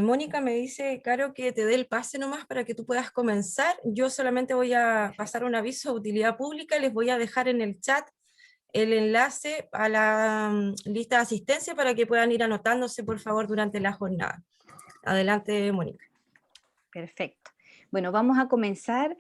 Mónica me dice, Caro, que te dé el pase nomás para que tú puedas comenzar. Yo solamente voy a pasar un aviso de utilidad pública, les voy a dejar en el chat el enlace a la lista de asistencia para que puedan ir anotándose, por favor, durante la jornada. Adelante, Mónica. Perfecto. Bueno, vamos a comenzar.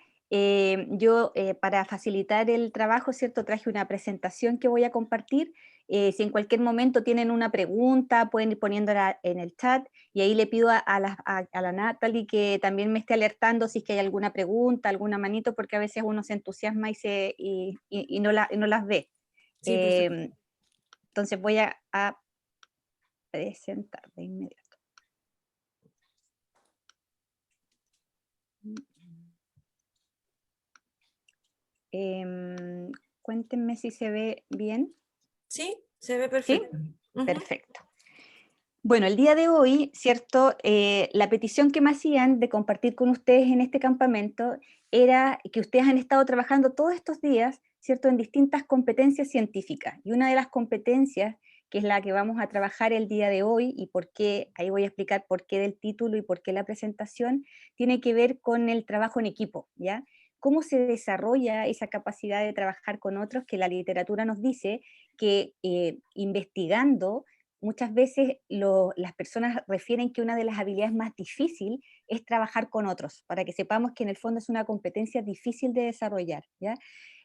Para facilitar el trabajo, ¿cierto? Traje una presentación que voy a compartir. Si en cualquier momento tienen una pregunta, pueden ir poniéndola en el chat, y ahí le pido a la Natalie que también me esté alertando si es que hay alguna pregunta, alguna manito, porque a veces uno se entusiasma y no las ve. Sí, por supuesto. Entonces voy a presentar de inmediato. Cuéntenme si se ve bien. Sí, se ve ¿Sí? perfecto. Perfecto. Bueno, el día de hoy, ¿cierto? La petición que me hacían de compartir con ustedes en este campamento era que ustedes han estado trabajando todos estos días, ¿cierto? En distintas competencias científicas. Y una de las competencias, que es la que vamos a trabajar el día de hoy, y por qué, ahí voy a explicar por qué del título y por qué la presentación, tiene que ver con el trabajo en equipo, ¿ya? Cómo se desarrolla esa capacidad de trabajar con otros, que la literatura nos dice que investigando, muchas veces las personas refieren que una de las habilidades más difíciles es trabajar con otros, para que sepamos que en el fondo es una competencia difícil de desarrollar, ¿ya?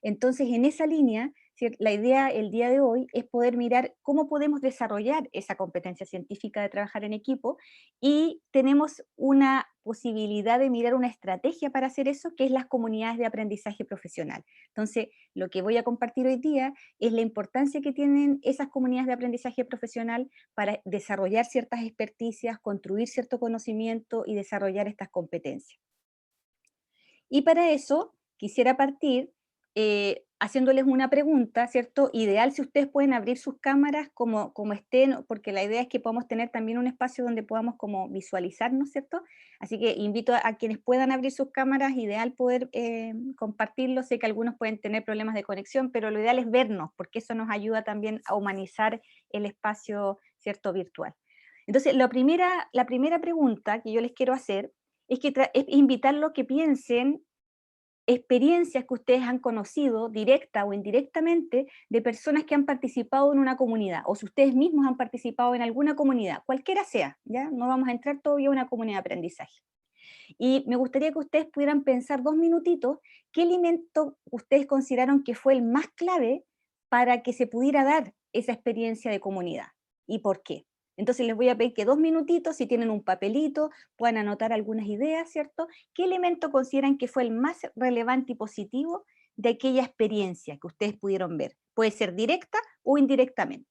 Entonces, en esa línea, la idea el día de hoy es poder mirar cómo podemos desarrollar esa competencia científica de trabajar en equipo, y tenemos una posibilidad de mirar una estrategia para hacer eso, que es las comunidades de aprendizaje profesional. Entonces, lo que voy a compartir hoy día es la importancia que tienen esas comunidades de aprendizaje profesional para desarrollar ciertas experticias, construir cierto conocimiento y desarrollar estas competencias. Y para eso quisiera partir haciéndoles una pregunta, ¿cierto? Ideal si ustedes pueden abrir sus cámaras como estén, porque la idea es que podamos tener también un espacio donde podamos como visualizarnos, ¿cierto? Así que invito a quienes puedan abrir sus cámaras, ideal poder compartirlo. Sé que algunos pueden tener problemas de conexión, pero lo ideal es vernos, porque eso nos ayuda también a humanizar el espacio, ¿cierto? Virtual. Entonces, la primera pregunta que yo les quiero hacer es invitarlos a que piensen experiencias que ustedes han conocido, directa o indirectamente, de personas que han participado en una comunidad, o si ustedes mismos han participado en alguna comunidad, cualquiera sea, ¿ya? No vamos a entrar todavía a una comunidad de aprendizaje. Y me gustaría que ustedes pudieran pensar 2 minutitos qué elemento ustedes consideraron que fue el más clave para que se pudiera dar esa experiencia de comunidad, y por qué. Entonces les voy a pedir que 2 minutitos, si tienen un papelito, puedan anotar algunas ideas, ¿cierto? ¿Qué elemento consideran que fue el más relevante y positivo de aquella experiencia que ustedes pudieron ver? Puede ser directa o indirectamente.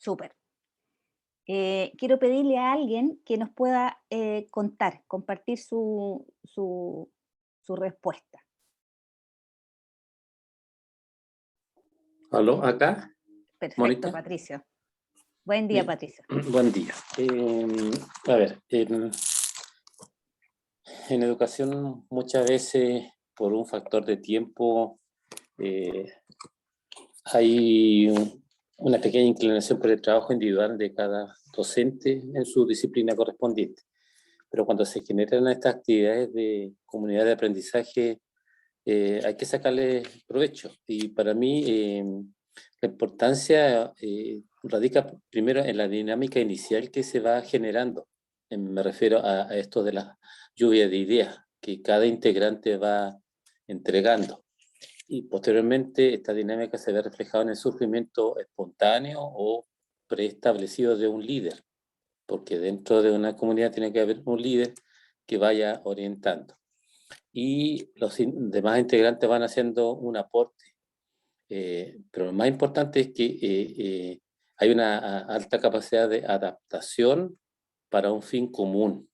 Súper. Quiero pedirle a alguien que nos pueda compartir su respuesta. ¿Aló? ¿Acá? Perfecto, ¿Mónica? Patricio. Buen día, Bien, Patricio. buen día. A ver, en educación muchas veces por un factor de tiempo eh, hay una pequeña inclinación por el trabajo individual de cada docente en su disciplina correspondiente. pero cuando se generan estas actividades de comunidad de aprendizaje, hay que sacarle provecho. Y para mí la importancia radica primero en la dinámica inicial que se va generando. Me refiero a esto de la lluvia de ideas que cada integrante va entregando. Y posteriormente esta dinámica se ve reflejada en el surgimiento espontáneo o preestablecido de un líder, porque dentro de una comunidad tiene que haber un líder que vaya orientando. Y los demás integrantes van haciendo un aporte. Pero lo más importante es que hay una alta capacidad de adaptación para un fin común.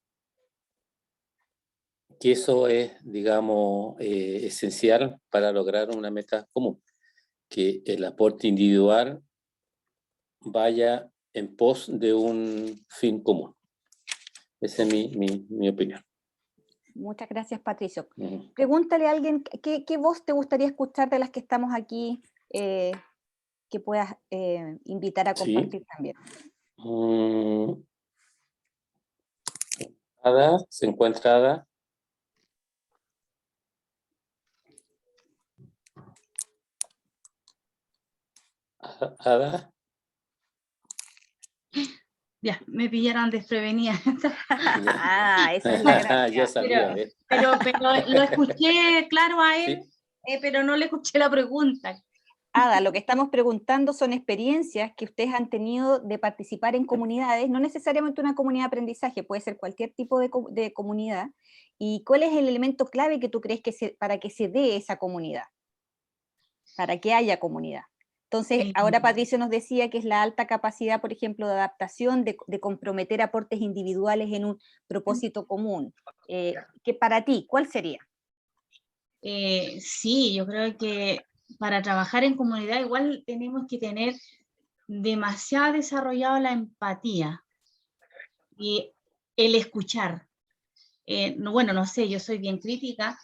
Que eso es, digamos, esencial para lograr una meta común. Que el aporte individual vaya en pos de un fin común. Esa es mi opinión. Muchas gracias, Patricio. Pregúntale a alguien, ¿qué voz te gustaría escuchar de las que estamos aquí, que puedas invitar a compartir también? Ada, ¿se encuentra Ada? Ada. Ya, me pillaron desprevenida. Esa es la gracia. Yo sabía, pero lo escuché claro a él, sí. Pero no le escuché la pregunta. Ada, lo que estamos preguntando son experiencias que ustedes han tenido de participar en comunidades, no necesariamente una comunidad de aprendizaje, puede ser cualquier tipo de comunidad, y cuál es el elemento clave que tú crees para que se dé esa comunidad, para que haya comunidad. Entonces, ahora Patricio nos decía que es la alta capacidad, por ejemplo, de adaptación, de comprometer aportes individuales en un propósito común. Que para ti, ¿cuál sería? Sí, yo creo que para trabajar en comunidad igual tenemos que tener demasiado desarrollado la empatía y el escuchar. Bueno, no sé, yo soy bien crítica,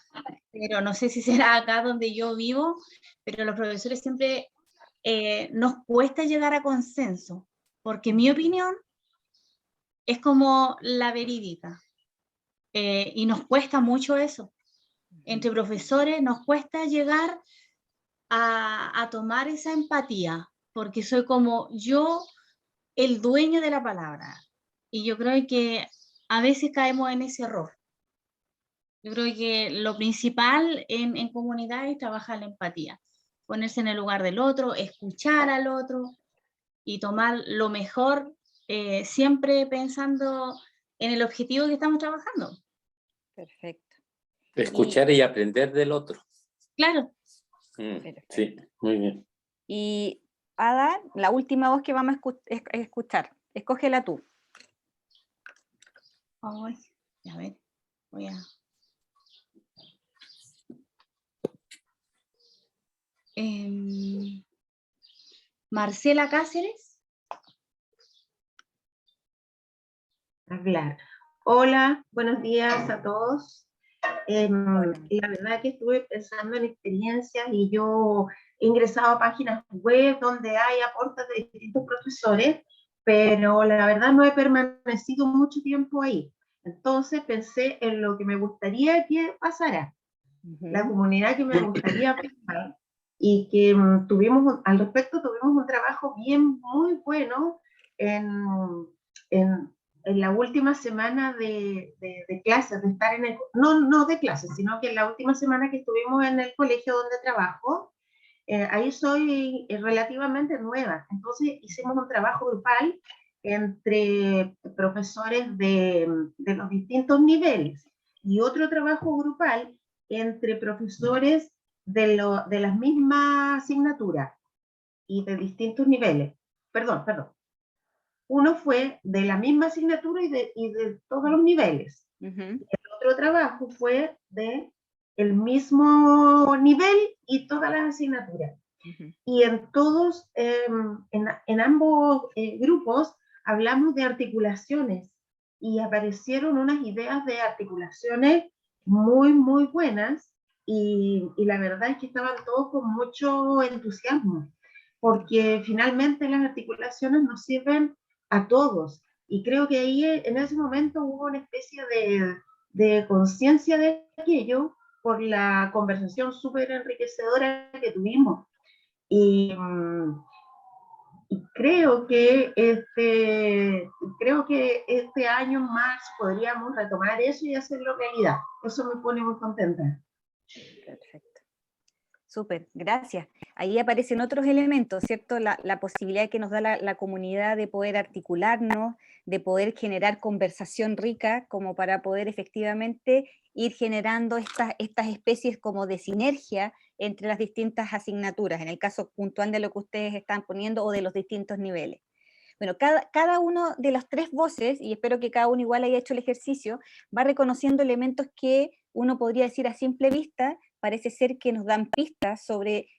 pero no sé si será acá donde yo vivo, pero los profesores siempre nos cuesta llegar a consenso, porque mi opinión es como la verídica, y nos cuesta mucho eso. Entre profesores nos cuesta llegar a tomar esa empatía, porque soy como yo el dueño de la palabra, y yo creo que a veces caemos en ese error. Yo creo que lo principal en comunidad es trabajar la empatía, ponerse en el lugar del otro, escuchar al otro y tomar lo mejor, siempre pensando en el objetivo que estamos trabajando. Perfecto. Escuchar y aprender del otro. Claro. Sí, muy bien. Y Ada, la última voz que vamos a escuchar, escógela tú. Ay, a ver, voy a... Marcela Cáceres. Hablar. Hola, buenos días a todos. La verdad que estuve pensando en experiencias y yo he ingresado a páginas web donde hay aportes de distintos profesores, pero la verdad no he permanecido mucho tiempo ahí. Entonces pensé en lo que me gustaría que pasara, la comunidad que me gustaría pensar, y que al respecto tuvimos un trabajo muy bueno en la última semana de clases, de estar en el, no de clases, sino que en la última semana que estuvimos en el colegio donde trabajo, ahí soy relativamente nueva, entonces hicimos un trabajo grupal entre profesores de los distintos niveles, y otro trabajo grupal entre profesores de las mismas asignaturas y de distintos niveles. Perdón. Uno fue de la misma asignatura y de todos los niveles. El otro trabajo fue de el mismo nivel y todas las asignaturas. Y en todos, en ambos grupos, hablamos de articulaciones y aparecieron unas ideas de articulaciones muy buenas, y la verdad es que estaban todos con mucho entusiasmo, porque finalmente las articulaciones nos sirven a todos, Y creo que ahí en ese momento hubo una especie de conciencia de aquello por la conversación súper enriquecedora que tuvimos. Y, y creo que este año en marzo podríamos retomar eso y hacerlo realidad. Eso me pone muy contenta. Perfecto. Súper, gracias. Ahí aparecen otros elementos, ¿cierto? La posibilidad que nos da la comunidad de poder articularnos, de poder generar conversación rica, como para poder efectivamente ir generando estas especies como de sinergia entre las distintas asignaturas, en el caso puntual de lo que ustedes están poniendo o de los distintos niveles. Bueno, cada uno de las tres voces, y espero que cada uno igual haya hecho el ejercicio, va reconociendo elementos que uno podría decir a simple vista, parece ser que nos dan pistas sobre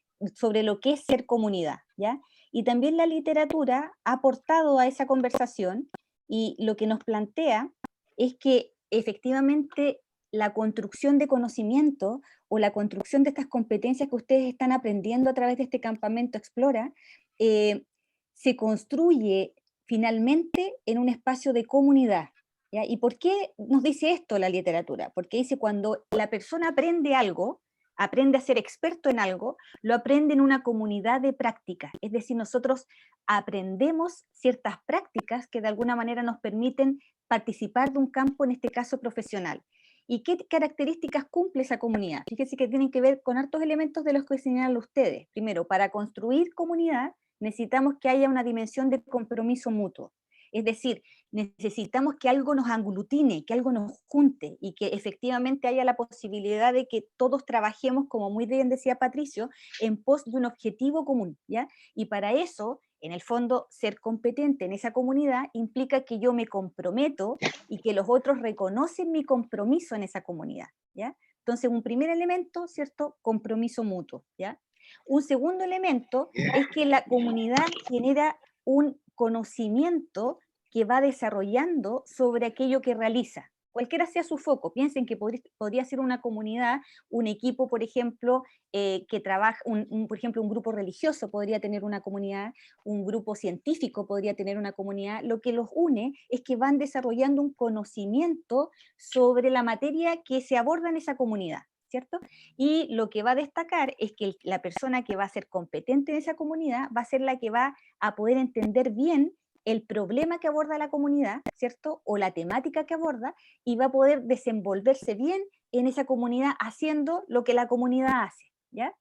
lo que es ser comunidad, ¿ya? Y también la literatura ha aportado a esa conversación, y lo que nos plantea es que efectivamente la construcción de conocimiento o la construcción de estas competencias que ustedes están aprendiendo a través de este campamento Explora, se construye finalmente en un espacio de comunidad, ¿ya? ¿Y por qué nos dice esto la literatura? Porque dice cuando la persona aprende algo, aprende a ser experto en algo, lo aprende en una comunidad de práctica. Es decir, nosotros aprendemos ciertas prácticas que de alguna manera nos permiten participar de un campo, en este caso profesional. ¿Y qué características cumple esa comunidad? Fíjense que tienen que ver con hartos elementos de los que señalan ustedes. Primero, para construir comunidad necesitamos que haya una dimensión de compromiso mutuo. Es decir, necesitamos que algo nos aglutine, que algo nos junte y que efectivamente haya la posibilidad de que todos trabajemos, como muy bien decía Patricio, en pos de un objetivo común, ¿ya? Y para eso, en el fondo, ser competente en esa comunidad implica que yo me comprometo y que los otros reconocen mi compromiso en esa comunidad, ¿ya? Entonces, un primer elemento, ¿cierto? Compromiso mutuo, ¿ya? Un segundo elemento es que la comunidad genera un conocimiento que va desarrollando sobre aquello que realiza. Cualquiera sea su foco, piensen que podría ser una comunidad, un equipo, por ejemplo, que trabaja, por ejemplo, un grupo religioso podría tener una comunidad, un grupo científico podría tener una comunidad. Lo que los une es que van desarrollando un conocimiento sobre la materia que se aborda en esa comunidad, ¿cierto? Y lo que va a destacar es que la persona que va a ser competente en esa comunidad va a ser la que va a poder entender bien el problema que aborda la comunidad, ¿cierto? O la temática que aborda, y va a poder desenvolverse bien en esa comunidad haciendo lo que la comunidad hace, ¿ya?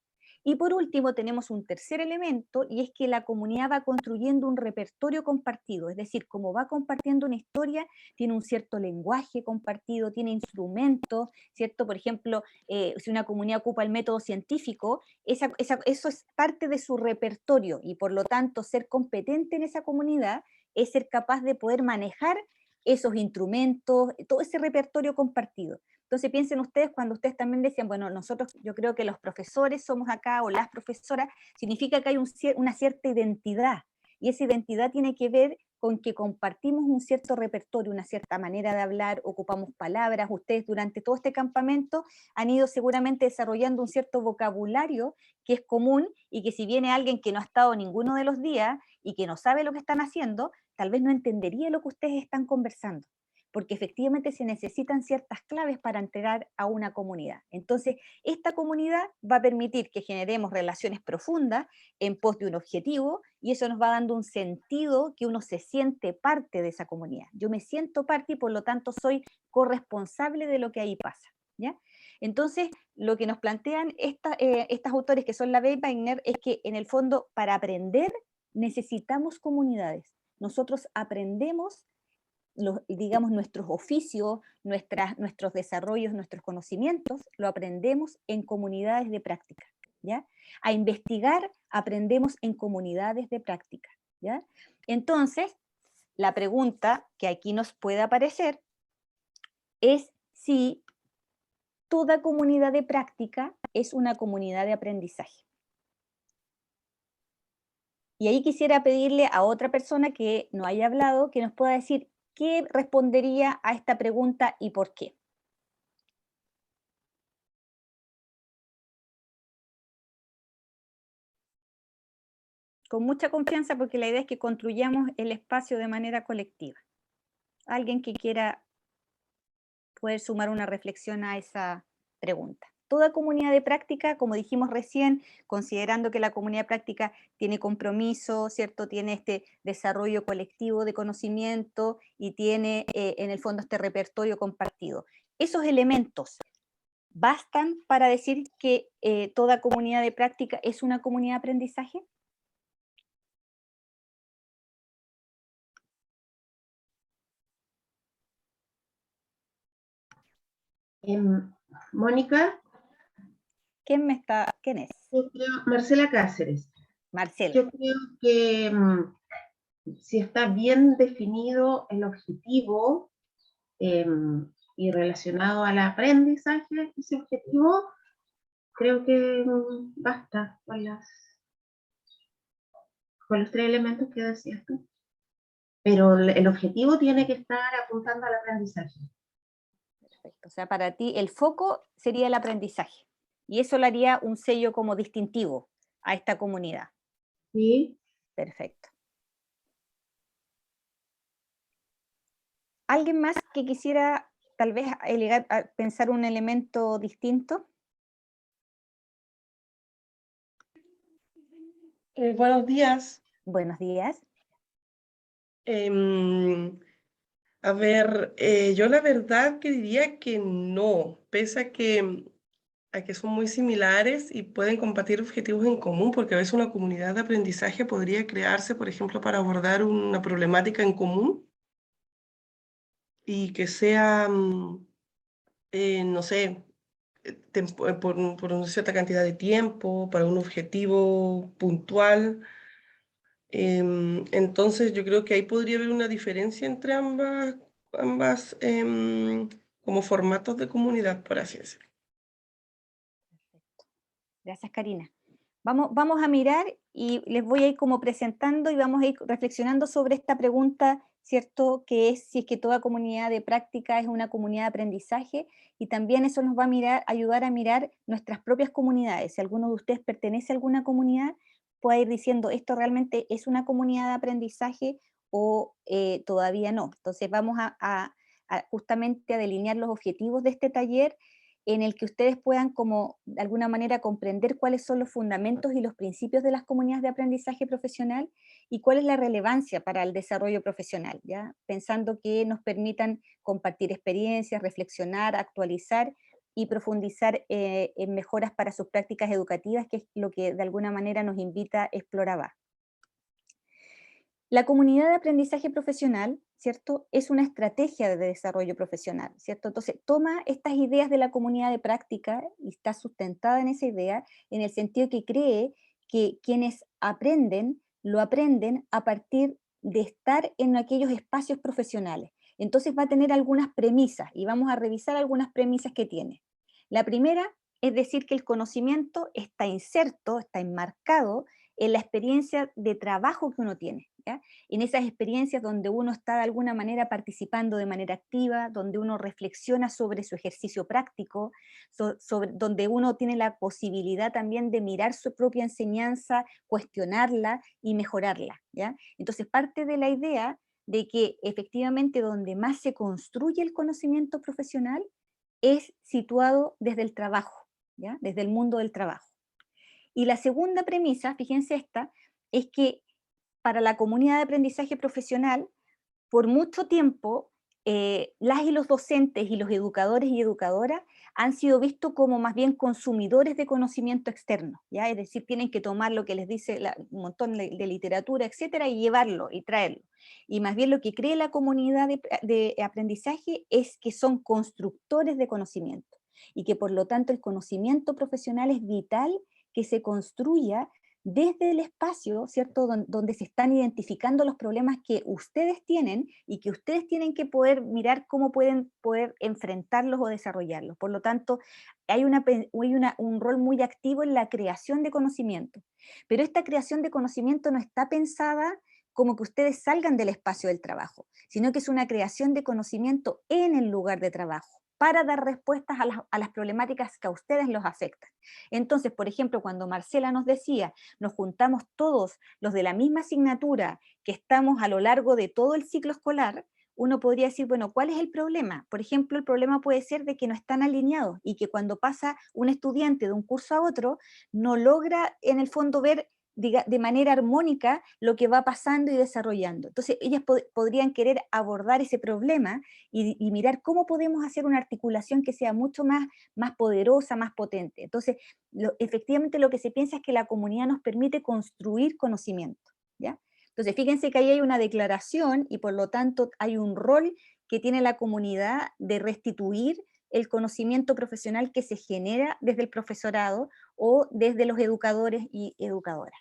Y por último tenemos un tercer elemento, y es que la comunidad va construyendo un repertorio compartido, es decir, como va compartiendo una historia, tiene un cierto lenguaje compartido, tiene instrumentos, ¿cierto? Por ejemplo, si una comunidad ocupa el método científico, eso es parte de su repertorio, y por lo tanto ser competente en esa comunidad es ser capaz de poder manejar esos instrumentos, todo ese repertorio compartido. Entonces piensen ustedes cuando ustedes también decían, bueno, nosotros, yo creo que los profesores somos acá, o las profesoras, significa que hay una cierta identidad, y esa identidad tiene que ver con que compartimos un cierto repertorio, una cierta manera de hablar, ocupamos palabras. Ustedes durante todo este campamento han ido seguramente desarrollando un cierto vocabulario que es común, y que si viene alguien que no ha estado ninguno de los días y que no sabe lo que están haciendo, tal vez no entendería lo que ustedes están conversando, porque efectivamente se necesitan ciertas claves para entrar a una comunidad. Entonces, esta comunidad va a permitir que generemos relaciones profundas en pos de un objetivo, y eso nos va dando un sentido que uno se siente parte de esa comunidad. Yo me siento parte y por lo tanto soy corresponsable de lo que ahí pasa, ¿ya? Entonces, lo que nos plantean estas autores que son la Weiner es que en el fondo para aprender necesitamos comunidades. Nosotros aprendemos digamos, nuestros oficios, nuestros desarrollos, nuestros conocimientos, lo aprendemos en comunidades de práctica, ¿ya? A investigar aprendemos en comunidades de práctica, ¿ya? Entonces, la pregunta que aquí nos puede aparecer es si toda comunidad de práctica es una comunidad de aprendizaje. Y ahí quisiera pedirle a otra persona que no haya hablado, que nos pueda decir ¿qué respondería a esta pregunta y por qué? Con mucha confianza, porque la idea es que construyamos el espacio de manera colectiva. Alguien que quiera poder sumar una reflexión a esa pregunta. Toda comunidad de práctica, como dijimos recién, considerando que la comunidad de práctica tiene compromiso, ¿cierto? Tiene este desarrollo colectivo de conocimiento y tiene en el fondo este repertorio compartido. Esos elementos bastan para decir que toda comunidad de práctica es una comunidad de aprendizaje. Mónica, ¿Quién es? yo creo, Marcela Cáceres. Marcela. Yo creo que si está bien definido el objetivo y relacionado al aprendizaje, ese objetivo, creo que basta con los 3 elementos que decías tú. Pero el objetivo tiene que estar apuntando al aprendizaje. Perfecto. O sea, para ti el foco sería el aprendizaje. Y eso le haría un sello como distintivo a esta comunidad. ¿Sí? Perfecto. ¿Alguien más que quisiera tal vez pensar un elemento distinto? Buenos días. Buenos días. A ver, yo la verdad que diría que no, pese a que son muy similares y pueden compartir objetivos en común, porque a veces una comunidad de aprendizaje podría crearse, por ejemplo, para abordar una problemática en común y que sea, no sé, por una cierta cantidad de tiempo, para un objetivo puntual. Entonces yo creo que ahí podría haber una diferencia entre ambas como formatos de comunidad, por así decirlo. Gracias, Karina. Vamos a mirar y les voy a ir como presentando y vamos a ir reflexionando sobre esta pregunta, ¿cierto? Que es si es que toda comunidad de práctica es una comunidad de aprendizaje, y también eso nos va a ayudar a mirar nuestras propias comunidades. Si alguno de ustedes pertenece a alguna comunidad, puede ir diciendo, ¿esto realmente es una comunidad de aprendizaje o todavía no? Entonces vamos justamente a delinear los objetivos de este taller, en el que ustedes puedan como de alguna manera comprender cuáles son los fundamentos y los principios de las comunidades de aprendizaje profesional y cuál es la relevancia para el desarrollo profesional, ¿ya? Pensando que nos permitan compartir experiencias, reflexionar, actualizar y profundizar en mejoras para sus prácticas educativas, que es lo que de alguna manera nos invita Explorabar. La comunidad de aprendizaje profesional, ¿cierto?, es una estrategia de desarrollo profesional, ¿cierto? Entonces, toma estas ideas de la comunidad de práctica y está sustentada en esa idea, en el sentido que cree que quienes aprenden, lo aprenden a partir de estar en aquellos espacios profesionales. Entonces va a tener algunas premisas y vamos a revisar algunas premisas que tiene. La primera es decir que el conocimiento está inserto, está enmarcado en la experiencia de trabajo que uno tiene, ¿ya? En esas experiencias donde uno está de alguna manera participando de manera activa, donde uno reflexiona sobre su ejercicio práctico, donde uno tiene la posibilidad también de mirar su propia enseñanza, cuestionarla y mejorarla, ¿ya? Entonces parte de la idea de que efectivamente donde más se construye el conocimiento profesional es situado desde el trabajo, ¿ya? Desde el mundo del trabajo. Y la segunda premisa, fíjense esta, es que para la comunidad de aprendizaje profesional, por mucho tiempo, las y los docentes y los educadores y educadoras han sido vistos como más bien consumidores de conocimiento externo, ¿ya? Es decir, tienen que tomar lo que les dice un montón de literatura, etcétera, y llevarlo y traerlo. Y más bien lo que cree la comunidad de aprendizaje es que son constructores de conocimiento y que por lo tanto el conocimiento profesional es vital que se construya desde el espacio, ¿cierto?, donde se están identificando los problemas que ustedes tienen y que ustedes tienen que poder mirar cómo pueden poder enfrentarlos o desarrollarlos. Por lo tanto, hay un rol muy activo en la creación de conocimiento. Pero esta creación de conocimiento no está pensada como que ustedes salgan del espacio del trabajo, sino que es una creación de conocimiento en el lugar de trabajo, para dar respuestas a las problemáticas que a ustedes los afectan. Entonces, por ejemplo, cuando Marcela nos decía, nos juntamos todos los de la misma asignatura que estamos a lo largo de todo el ciclo escolar, uno podría decir, bueno, ¿cuál es el problema? Por ejemplo, el problema puede ser de que no están alineados y que cuando pasa un estudiante de un curso a otro, no logra en el fondo ver de manera armónica lo que va pasando y desarrollando. Entonces, ellas podrían querer abordar ese problema y mirar cómo podemos hacer una articulación que sea mucho más poderosa, más potente. Entonces, efectivamente lo que se piensa es que la comunidad nos permite construir conocimiento, ¿ya? Entonces, fíjense que ahí hay una declaración y por lo tanto hay un rol que tiene la comunidad de restituir el conocimiento profesional que se genera desde el profesorado o desde los educadores y educadoras.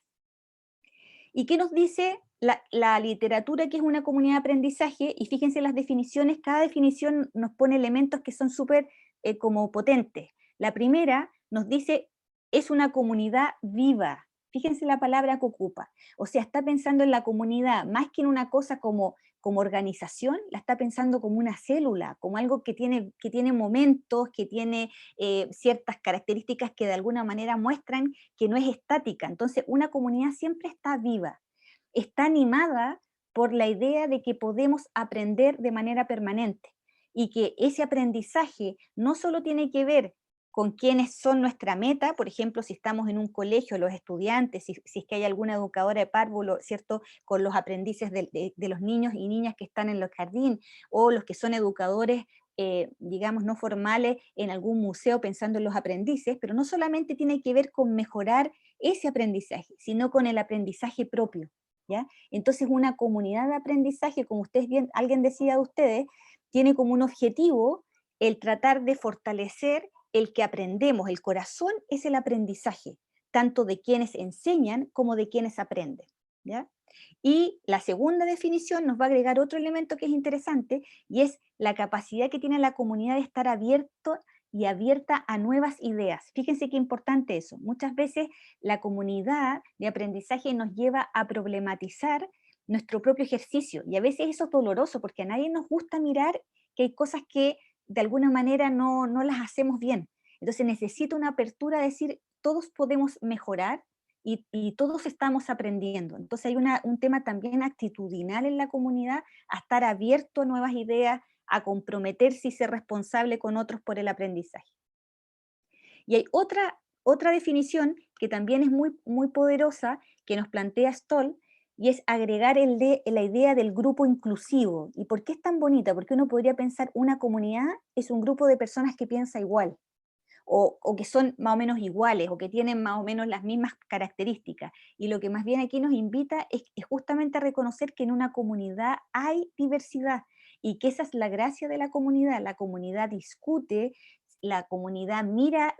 ¿Y qué nos dice la literatura que es una comunidad de aprendizaje? Y fíjense las definiciones, cada definición nos pone elementos que son súper como potentes. La primera nos dice, es una comunidad viva. Fíjense la palabra que ocupa. O sea, está pensando en la comunidad, más que en una cosa como organización, la está pensando como una célula, como algo que tiene momentos, que tiene ciertas características que de alguna manera muestran que no es estática. Entonces, una comunidad siempre está viva, está animada por la idea de que podemos aprender de manera permanente y que ese aprendizaje no solo tiene que ver con quiénes son nuestra meta, por ejemplo, si estamos en un colegio, los estudiantes, si es que hay alguna educadora de párvulo, ¿cierto?, con los aprendices de los niños y niñas que están en los jardines, o los que son educadores, digamos, no formales en algún museo pensando en los aprendices, pero no solamente tiene que ver con mejorar ese aprendizaje, sino con el aprendizaje propio, ¿ya? Entonces una comunidad de aprendizaje, como ustedes bien, alguien decía de ustedes, tiene como un objetivo el tratar de fortalecer el que aprendemos. El corazón es el aprendizaje, tanto de quienes enseñan como de quienes aprenden, ¿ya? Y la segunda definición nos va a agregar otro elemento que es interesante, y es la capacidad que tiene la comunidad de estar abierto y abierta a nuevas ideas. Fíjense qué importante eso. Muchas veces la comunidad de aprendizaje nos lleva a problematizar nuestro propio ejercicio, y a veces eso es doloroso, porque a nadie nos gusta mirar que hay cosas que de alguna manera no las hacemos bien. Entonces necesita una apertura a decir, todos podemos mejorar y todos estamos aprendiendo. Entonces hay un tema también actitudinal en la comunidad, a estar abierto a nuevas ideas, a comprometerse y ser responsable con otros por el aprendizaje. Y hay otra definición que también es muy poderosa, que nos plantea Stoll, y es agregar la idea del grupo inclusivo. ¿Y por qué es tan bonita? Porque uno podría pensar, una comunidad es un grupo de personas que piensa igual, o que son más o menos iguales, o que tienen más o menos las mismas características. Y lo que más bien aquí nos invita es justamente a reconocer que en una comunidad hay diversidad, y que esa es la gracia de la comunidad discute, la comunidad mira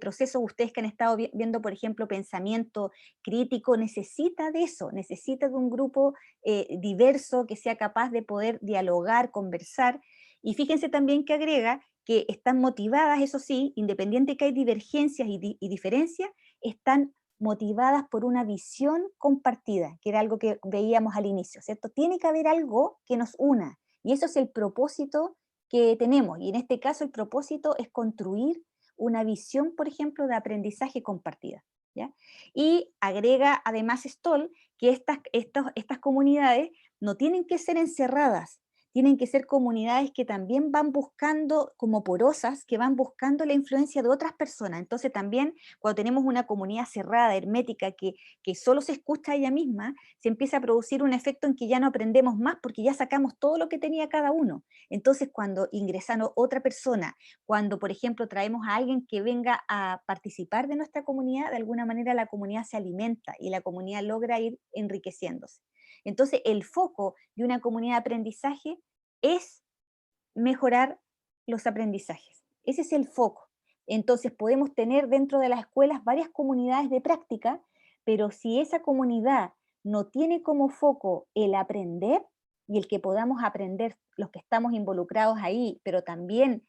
procesos. Ustedes que han estado viendo, por ejemplo, pensamiento crítico, necesita de eso, necesita de un grupo diverso que sea capaz de poder dialogar, conversar. Y fíjense también que agrega que están motivadas, eso sí, independiente que hay divergencias y diferencias, están motivadas por una visión compartida, que era algo que veíamos al inicio, ¿cierto? Tiene que haber algo que nos una, y eso es el propósito que tenemos, y en este caso el propósito es construir una visión, por ejemplo, de aprendizaje compartida, ¿ya? Y agrega además Stoll que estas comunidades no tienen que ser encerradas, tienen que ser comunidades que también van buscando, como porosas, que van buscando la influencia de otras personas. Entonces también cuando tenemos una comunidad cerrada, hermética, que solo se escucha a ella misma, se empieza a producir un efecto en que ya no aprendemos más, porque ya sacamos todo lo que tenía cada uno. Entonces cuando ingresan otra persona, cuando por ejemplo traemos a alguien que venga a participar de nuestra comunidad, de alguna manera la comunidad se alimenta y la comunidad logra ir enriqueciéndose. Entonces el foco de una comunidad de aprendizaje es mejorar los aprendizajes. Ese es el foco. Entonces podemos tener dentro de las escuelas varias comunidades de práctica, pero si esa comunidad no tiene como foco el aprender, y el que podamos aprender los que estamos involucrados ahí, pero también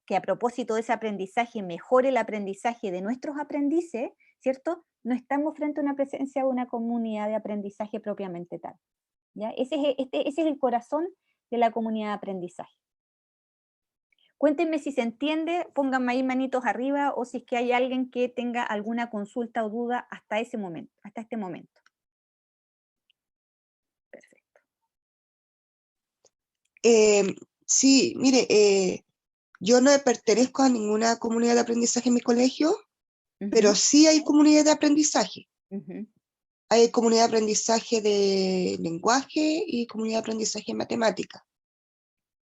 que a propósito de ese aprendizaje mejore el aprendizaje de nuestros aprendices, ¿cierto? No estamos frente a una presencia de una comunidad de aprendizaje propiamente tal, ¿ya? Ese es el corazón de la comunidad de aprendizaje. Cuéntenme si se entiende, pónganme ahí manitos arriba, o si es que hay alguien que tenga alguna consulta o duda hasta este momento. Perfecto. Sí, mire, yo no pertenezco a ninguna comunidad de aprendizaje en mi colegio, pero sí hay comunidad de aprendizaje. Hay comunidad de aprendizaje de lenguaje y comunidad de aprendizaje en matemática.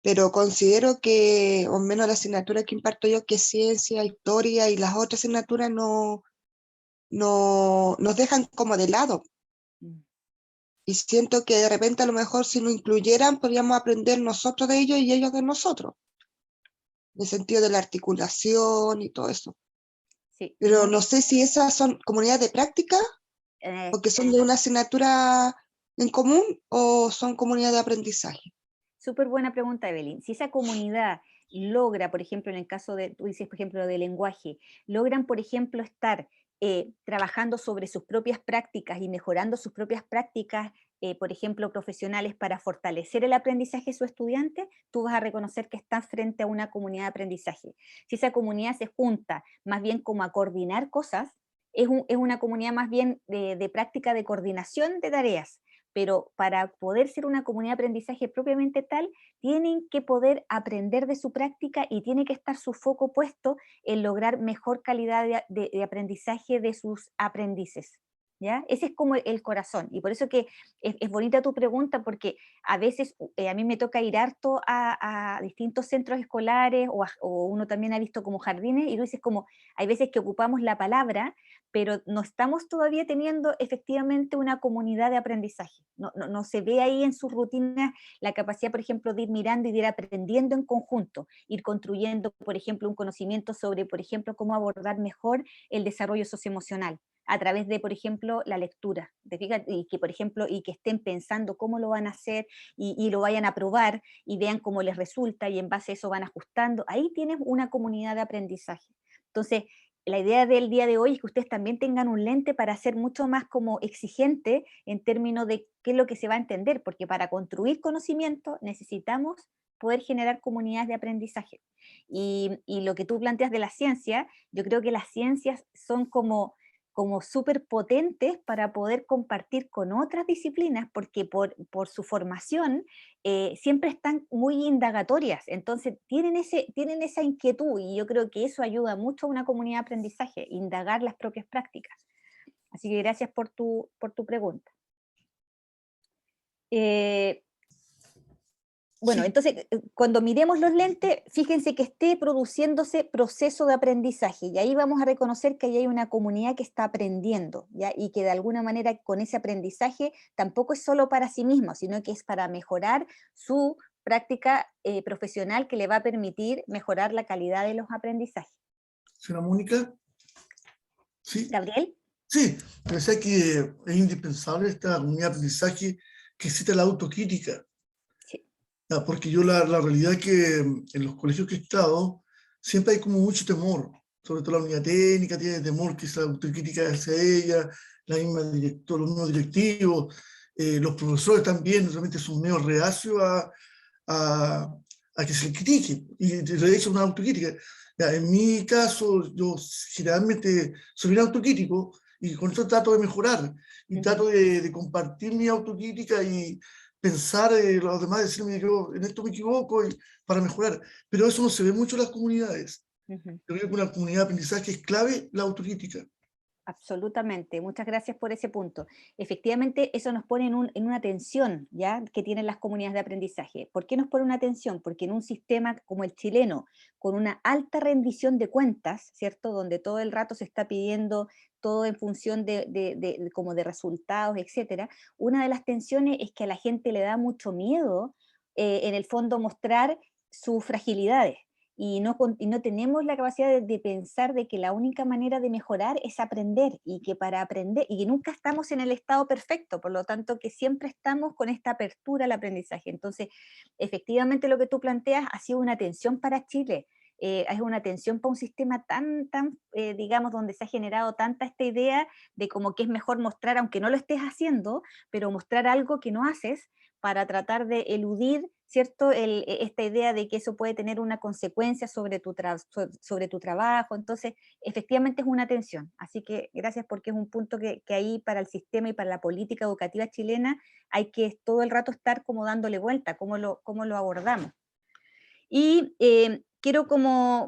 Pero considero que, o menos la asignatura que imparto yo, que es ciencia, historia y las otras asignaturas no nos dejan como de lado. Y siento que de repente a lo mejor si nos incluyeran podríamos aprender nosotros de ellos y ellos de nosotros. En el sentido de la articulación y todo eso. Sí, Pero no sé si esas son comunidades de práctica, porque son de una asignatura en común, o son comunidades de aprendizaje. Súper buena pregunta, Evelyn. Si esa comunidad logra, por ejemplo, en el caso de, tú dices, por ejemplo, de lenguaje, logran, por ejemplo, estar trabajando sobre sus propias prácticas y mejorando sus propias prácticas, por ejemplo, profesionales para fortalecer el aprendizaje de su estudiante, tú vas a reconocer que estás frente a una comunidad de aprendizaje. Si esa comunidad se junta más bien como a coordinar cosas, es una comunidad más bien de práctica de coordinación de tareas. Pero para poder ser una comunidad de aprendizaje propiamente tal, tienen que poder aprender de su práctica y tiene que estar su foco puesto en lograr mejor calidad de aprendizaje de sus aprendices. ¿Ya? Ese es como el corazón, y por eso que es bonita tu pregunta, porque a veces a mí me toca ir harto a distintos centros escolares, o uno también ha visto como jardines, y tú dices como, hay veces que ocupamos la palabra, pero no estamos todavía teniendo efectivamente una comunidad de aprendizaje. No se ve ahí en sus rutinas la capacidad, por ejemplo, de ir mirando y de ir aprendiendo en conjunto, ir construyendo, por ejemplo, un conocimiento sobre, por ejemplo, cómo abordar mejor el desarrollo socioemocional a través de, por ejemplo, la lectura. ¿Te fijas? Y que, por ejemplo, y que estén pensando cómo lo van a hacer y lo vayan a probar y vean cómo les resulta y en base a eso van ajustando. Ahí tienes una comunidad de aprendizaje. Entonces, la idea del día de hoy es que ustedes también tengan un lente para ser mucho más como exigente en términos de qué es lo que se va a entender, porque para construir conocimiento necesitamos poder generar comunidades de aprendizaje. Y lo que tú planteas de la ciencia, yo creo que las ciencias son como súper potentes para poder compartir con otras disciplinas, porque por su formación siempre están muy indagatorias, entonces tienen esa inquietud, y yo creo que eso ayuda mucho a una comunidad de aprendizaje, indagar las propias prácticas. Así que gracias por tu pregunta. Bueno, Sí. entonces, cuando miremos los lentes, fíjense que esté produciéndose proceso de aprendizaje, y ahí vamos a reconocer que ahí hay una comunidad que está aprendiendo, ¿ya? Y que de alguna manera con ese aprendizaje tampoco es solo para sí mismo, sino que es para mejorar su práctica profesional, que le va a permitir mejorar la calidad de los aprendizajes. Señora Mónica. Sí. ¿Gabriel? Sí, pensé que es indispensable esta comunidad de aprendizaje que exista la autocrítica. Sí. Porque yo la realidad es que en los colegios que he estado siempre hay como mucho temor, sobre todo la unidad técnica tiene temor que esa autocrítica hacia ella, la misma los mismos directivos, los profesores también realmente son medio reacios a que se les critique y realice una autocrítica. Ya, en mi caso, yo generalmente soy bien autocrítico y con eso trato de mejorar y trato de compartir mi autocrítica y pensar los demás, decirme yo en esto me equivoco para mejorar. Pero eso no se ve mucho en las comunidades. Yo creo que una comunidad de aprendizaje es clave la autocrítica. Absolutamente, muchas gracias por ese punto. Efectivamente, eso nos pone en una tensión, ¿ya?, que tienen las comunidades de aprendizaje. ¿Por qué nos pone una tensión? Porque en un sistema como el chileno, con una alta rendición de cuentas, ¿cierto?, donde todo el rato se está pidiendo todo en función como de resultados, etcétera, una de las tensiones es que a la gente le da mucho miedo, en el fondo, mostrar sus fragilidades. Y no tenemos la capacidad de pensar de que la única manera de mejorar es aprender, y que para aprender, y que nunca estamos en el estado perfecto, por lo tanto que siempre estamos con esta apertura al aprendizaje. Entonces, efectivamente lo que tú planteas ha sido una tensión para Chile, es una tensión para un sistema tan digamos, donde se ha generado tanta esta idea de como que es mejor mostrar, aunque no lo estés haciendo, pero mostrar algo que no haces, para tratar de eludir, ¿cierto?, esta idea de que eso puede tener una consecuencia sobre tu trabajo. Entonces, efectivamente es una tensión. Así que gracias, porque es un punto que ahí para el sistema y para la política educativa chilena hay que todo el rato estar como dándole vuelta, cómo lo abordamos. Y quiero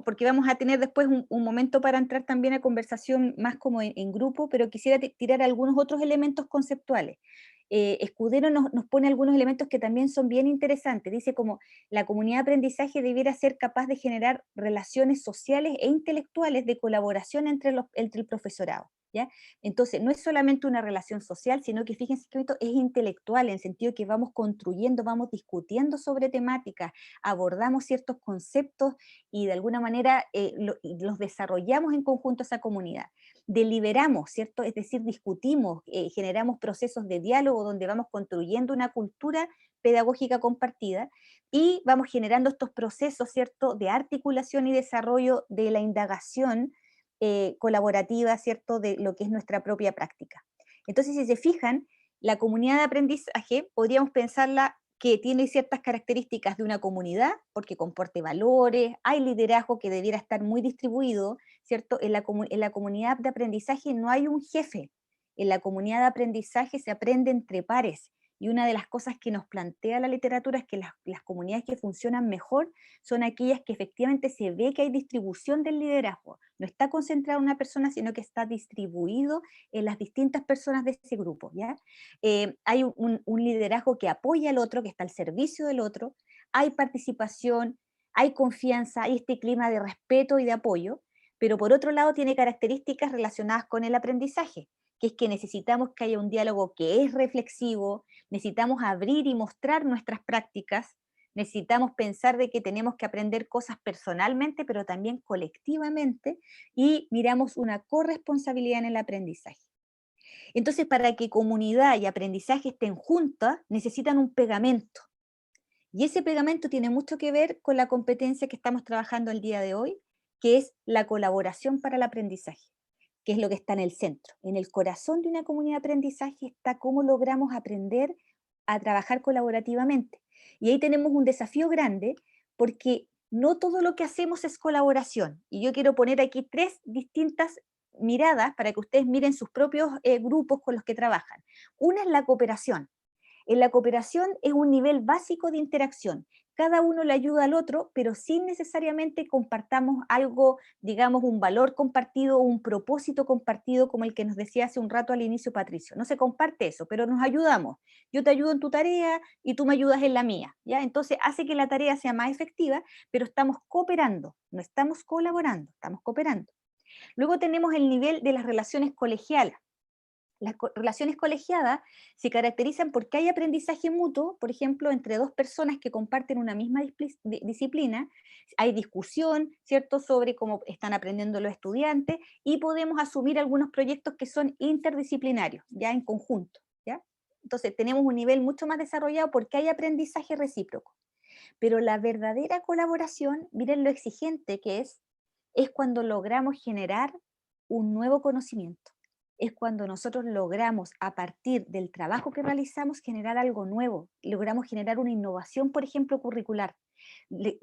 porque vamos a tener después un momento para entrar también a conversación más como en grupo, pero quisiera tirar algunos otros elementos conceptuales. Escudero nos pone algunos elementos que también son bien interesantes. Dice como la comunidad de aprendizaje debiera ser capaz de generar relaciones sociales e intelectuales de colaboración entre el profesorado, ¿ya? Entonces, no es solamente una relación social, sino que fíjense que esto es intelectual, en el sentido que vamos construyendo, vamos discutiendo sobre temáticas, abordamos ciertos conceptos y de alguna manera los desarrollamos en conjunto a esa comunidad. Deliberamos, ¿cierto? Es decir, discutimos, generamos procesos de diálogo donde vamos construyendo una cultura pedagógica compartida y vamos generando estos procesos, ¿cierto?, de articulación y desarrollo de la indagación colaborativa, ¿cierto?, de lo que es nuestra propia práctica. Entonces, si se fijan, la comunidad de aprendizaje podríamos pensarla que tiene ciertas características de una comunidad, porque comporte valores, hay liderazgo que debiera estar muy distribuido, ¿cierto? En la comunidad de aprendizaje no hay un jefe, en la comunidad de aprendizaje se aprende entre pares, y una de las cosas que nos plantea la literatura es que las comunidades que funcionan mejor son aquellas que efectivamente se ve que hay distribución del liderazgo, no está concentrado en una persona, sino que está distribuido en las distintas personas de ese grupo, ¿ya? Hay un liderazgo que apoya al otro, que está al servicio del otro, hay participación, hay confianza, hay este clima de respeto y de apoyo, pero por otro lado tiene características relacionadas con el aprendizaje, que es que necesitamos que haya un diálogo que es reflexivo, necesitamos abrir y mostrar nuestras prácticas, necesitamos pensar de que tenemos que aprender cosas personalmente, pero también colectivamente, y miramos una corresponsabilidad en el aprendizaje. Entonces, para que comunidad y aprendizaje estén juntas, necesitan un pegamento. Y ese pegamento tiene mucho que ver con la competencia que estamos trabajando el día de hoy, que es la colaboración para el aprendizaje, que es lo que está en el centro. En el corazón de una comunidad de aprendizaje está cómo logramos aprender a trabajar colaborativamente. Y ahí tenemos un desafío grande, porque no todo lo que hacemos es colaboración. Y yo quiero poner aquí 3 distintas miradas para que ustedes miren sus propios grupos con los que trabajan. Una es la cooperación. En la cooperación es un nivel básico de interacción. Cada uno le ayuda al otro, pero sin necesariamente compartamos algo, digamos, un valor compartido o un propósito compartido, como el que nos decía hace un rato al inicio Patricio. No se comparte eso, pero nos ayudamos. Yo te ayudo en tu tarea y tú me ayudas en la mía, ¿ya? Entonces hace que la tarea sea más efectiva, pero estamos cooperando, no estamos colaborando, estamos cooperando. Luego tenemos el nivel de las relaciones colegiadas. Las relaciones colegiadas se caracterizan porque hay aprendizaje mutuo, por ejemplo, entre 2 personas que comparten una misma disciplina, hay discusión, ¿cierto?, sobre cómo están aprendiendo los estudiantes, y podemos asumir algunos proyectos que son interdisciplinarios, ya en conjunto, ¿ya? Entonces tenemos un nivel mucho más desarrollado porque hay aprendizaje recíproco. Pero la verdadera colaboración, miren lo exigente que es cuando logramos generar un nuevo conocimiento. Es cuando nosotros logramos, a partir del trabajo que realizamos, generar algo nuevo. Logramos generar una innovación, por ejemplo, curricular.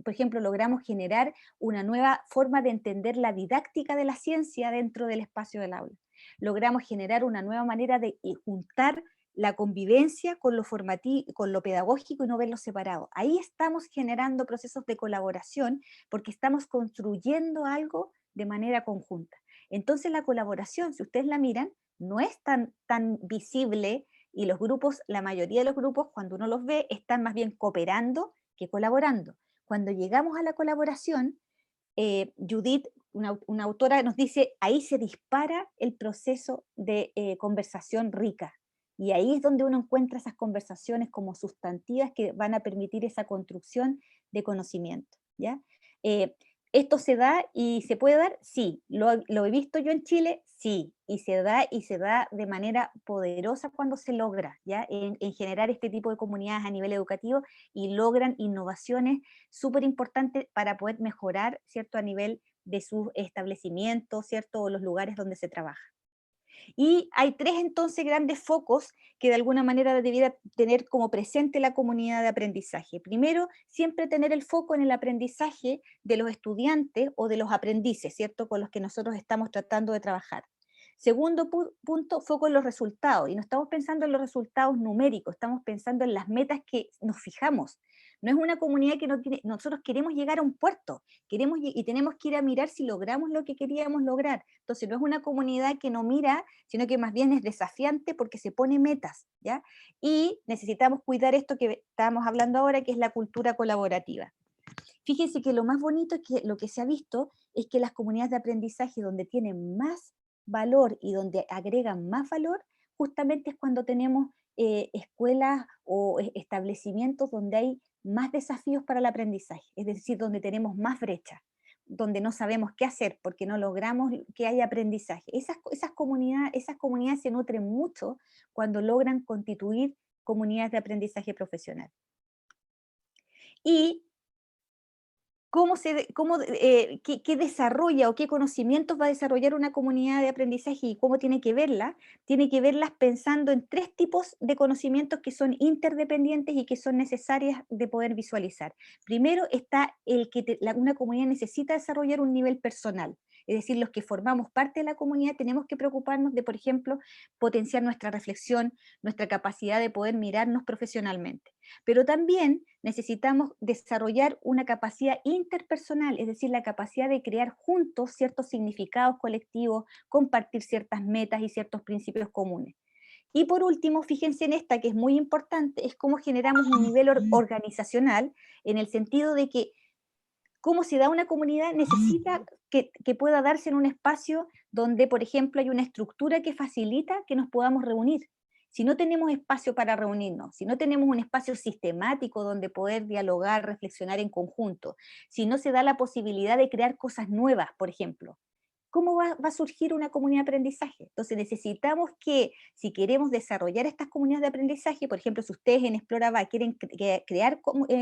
Por ejemplo, logramos generar una nueva forma de entender la didáctica de la ciencia dentro del espacio del aula. Logramos generar una nueva manera de juntar la convivencia con lo formativo, con lo pedagógico, y no verlo separado. Ahí estamos generando procesos de colaboración porque estamos construyendo algo de manera conjunta. Entonces la colaboración, si ustedes la miran, no es tan visible, y los grupos, la mayoría de los grupos, cuando uno los ve, están más bien cooperando que colaborando. Cuando llegamos a la colaboración, Judith, una autora, nos dice, ahí se dispara el proceso de conversación rica. Y ahí es donde uno encuentra esas conversaciones como sustantivas que van a permitir esa construcción de conocimiento, ¿ya? ¿Esto se da y se puede dar? Sí. ¿Lo he visto yo en Chile? Sí. Y se da de manera poderosa cuando se logra, ¿ya? En generar este tipo de comunidades a nivel educativo, y logran innovaciones súper importantes para poder mejorar, ¿cierto?, a nivel de sus establecimientos, ¿cierto?, o los lugares donde se trabaja. Y hay 3 entonces grandes focos que de alguna manera debiera tener como presente la comunidad de aprendizaje. Primero, siempre tener el foco en el aprendizaje de los estudiantes o de los aprendices, ¿cierto?, con los que nosotros estamos tratando de trabajar. Segundo punto, foco en los resultados, y no estamos pensando en los resultados numéricos, estamos pensando en las metas que nos fijamos. No es una comunidad que no tiene, nosotros queremos llegar a un puerto, y tenemos que ir a mirar si logramos lo que queríamos lograr. Entonces no es una comunidad que no mira, sino que más bien es desafiante porque se pone metas, ¿ya? Y necesitamos cuidar esto que estábamos hablando ahora, que es la cultura colaborativa. Fíjense que lo más bonito es que lo que se ha visto es que las comunidades de aprendizaje donde tienen más valor y donde agregan más valor, justamente es cuando tenemos escuelas o establecimientos donde hay más desafíos para el aprendizaje, es decir, donde tenemos más brecha, donde no sabemos qué hacer porque no logramos que haya aprendizaje. Esas comunidades se nutren mucho cuando logran constituir comunidades de aprendizaje profesional. Y qué desarrolla o qué conocimientos va a desarrollar una comunidad de aprendizaje y cómo tiene que verlas pensando en 3 tipos de conocimientos que son interdependientes y que son necesarias de poder visualizar. Primero está el que una comunidad necesita desarrollar un nivel personal, es decir, los que formamos parte de la comunidad tenemos que preocuparnos de, por ejemplo, potenciar nuestra reflexión, nuestra capacidad de poder mirarnos profesionalmente. Pero también necesitamos desarrollar una capacidad interpersonal, es decir, la capacidad de crear juntos ciertos significados colectivos, compartir ciertas metas y ciertos principios comunes. Y por último, fíjense en esta que es muy importante, es cómo generamos un nivel organizacional, en el sentido de que cómo se da una comunidad necesita que pueda darse en un espacio donde, por ejemplo, hay una estructura que facilita que nos podamos reunir. Si no tenemos espacio para reunirnos, si no tenemos un espacio sistemático donde poder dialogar, reflexionar en conjunto, si no se da la posibilidad de crear cosas nuevas, por ejemplo, ¿cómo va a surgir una comunidad de aprendizaje? Entonces necesitamos que, si queremos desarrollar estas comunidades de aprendizaje, por ejemplo, si ustedes en Explora quieren crear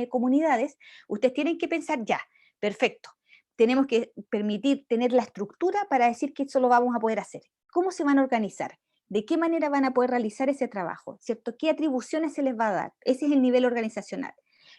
comunidades, ustedes tienen que pensar ya, perfecto, tenemos que permitir tener la estructura para decir que eso lo vamos a poder hacer. ¿Cómo se van a organizar? ¿De qué manera van a poder realizar ese trabajo? ¿Cierto? ¿Qué atribuciones se les va a dar? Ese es el nivel organizacional.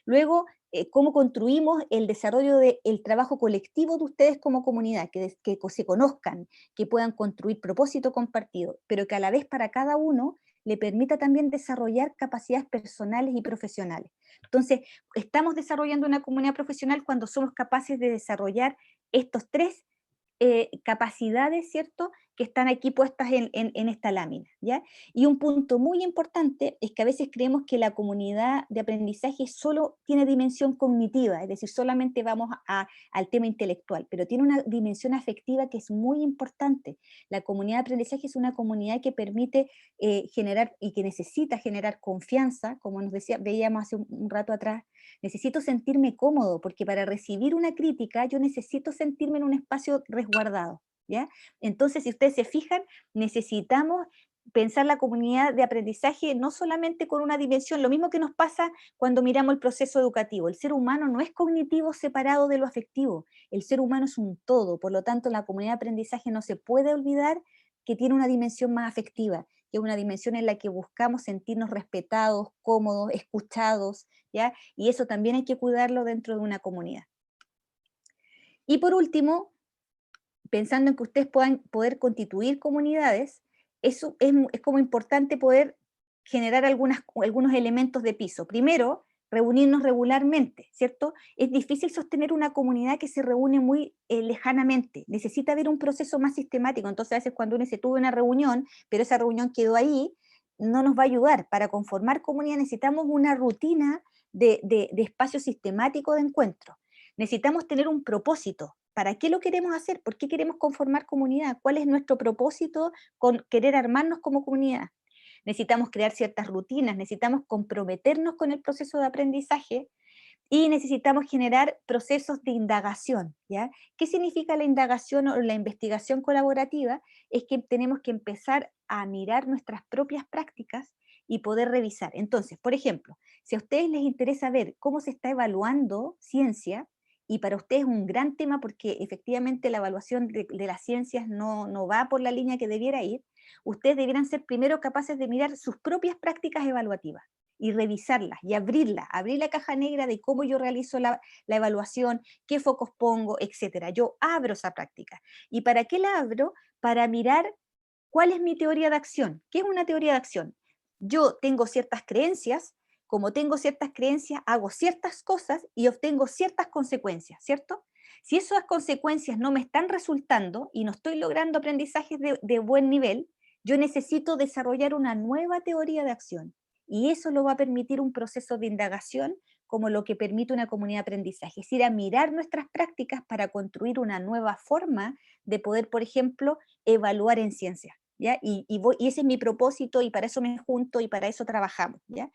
Luego, cómo construimos el desarrollo del trabajo colectivo de ustedes como comunidad, que se conozcan, que puedan construir propósito compartido, pero que a la vez para cada uno le permita también desarrollar capacidades personales y profesionales. Entonces, estamos desarrollando una comunidad profesional cuando somos capaces de desarrollar estos 3 capacidades, ¿cierto?, que están aquí puestas en esta lámina, ¿ya? Y un punto muy importante es que a veces creemos que la comunidad de aprendizaje solo tiene dimensión cognitiva, es decir, solamente vamos al tema intelectual, pero tiene una dimensión afectiva que es muy importante. La comunidad de aprendizaje es una comunidad que permite generar y que necesita generar confianza, como nos veíamos hace un rato atrás. Necesito sentirme cómodo, porque para recibir una crítica yo necesito sentirme en un espacio resguardado, ¿ya? Entonces, si ustedes se fijan, necesitamos pensar la comunidad de aprendizaje no solamente con una dimensión, lo mismo que nos pasa cuando miramos el proceso educativo. El ser humano no es cognitivo separado de lo afectivo, el ser humano es un todo, por lo tanto la comunidad de aprendizaje no se puede olvidar que tiene una dimensión más afectiva, que es una dimensión en la que buscamos sentirnos respetados, cómodos, escuchados, ¿ya? Y eso también hay que cuidarlo dentro de una comunidad. Y por último, pensando en que ustedes puedan poder constituir comunidades, eso es como importante poder generar algunos elementos de piso. Primero, reunirnos regularmente, ¿cierto? Es difícil sostener una comunidad que se reúne muy lejanamente, necesita haber un proceso más sistemático, entonces a veces cuando uno se tuvo una reunión, pero esa reunión quedó ahí, no nos va a ayudar. Para conformar comunidad necesitamos una rutina de espacio sistemático de encuentro. Necesitamos tener un propósito. ¿Para qué lo queremos hacer? ¿Por qué queremos conformar comunidad? ¿Cuál es nuestro propósito con querer armarnos como comunidad? Necesitamos crear ciertas rutinas, necesitamos comprometernos con el proceso de aprendizaje y necesitamos generar procesos de indagación, ¿ya? ¿Qué significa la indagación o la investigación colaborativa? Es que tenemos que empezar a mirar nuestras propias prácticas y poder revisar. Entonces, por ejemplo, si a ustedes les interesa ver cómo se está evaluando ciencia, y para ustedes es un gran tema porque efectivamente la evaluación de las ciencias no va por la línea que debiera ir, ustedes debieran ser primero capaces de mirar sus propias prácticas evaluativas y revisarlas y abrir la caja negra de cómo yo realizo la evaluación, qué focos pongo, etcétera. Yo abro esa práctica. ¿Y para qué la abro? Para mirar cuál es mi teoría de acción. ¿Qué es una teoría de acción? Yo tengo ciertas creencias, como tengo ciertas creencias, hago ciertas cosas y obtengo ciertas consecuencias, ¿cierto? Si esas consecuencias no me están resultando y no estoy logrando aprendizajes de buen nivel, yo necesito desarrollar una nueva teoría de acción. Y eso lo va a permitir un proceso de indagación como lo que permite una comunidad de aprendizaje, es ir a mirar nuestras prácticas para construir una nueva forma de poder, por ejemplo, evaluar en ciencia, ¿ya? Y ese es mi propósito y para eso me junto y para eso trabajamos, ¿ya?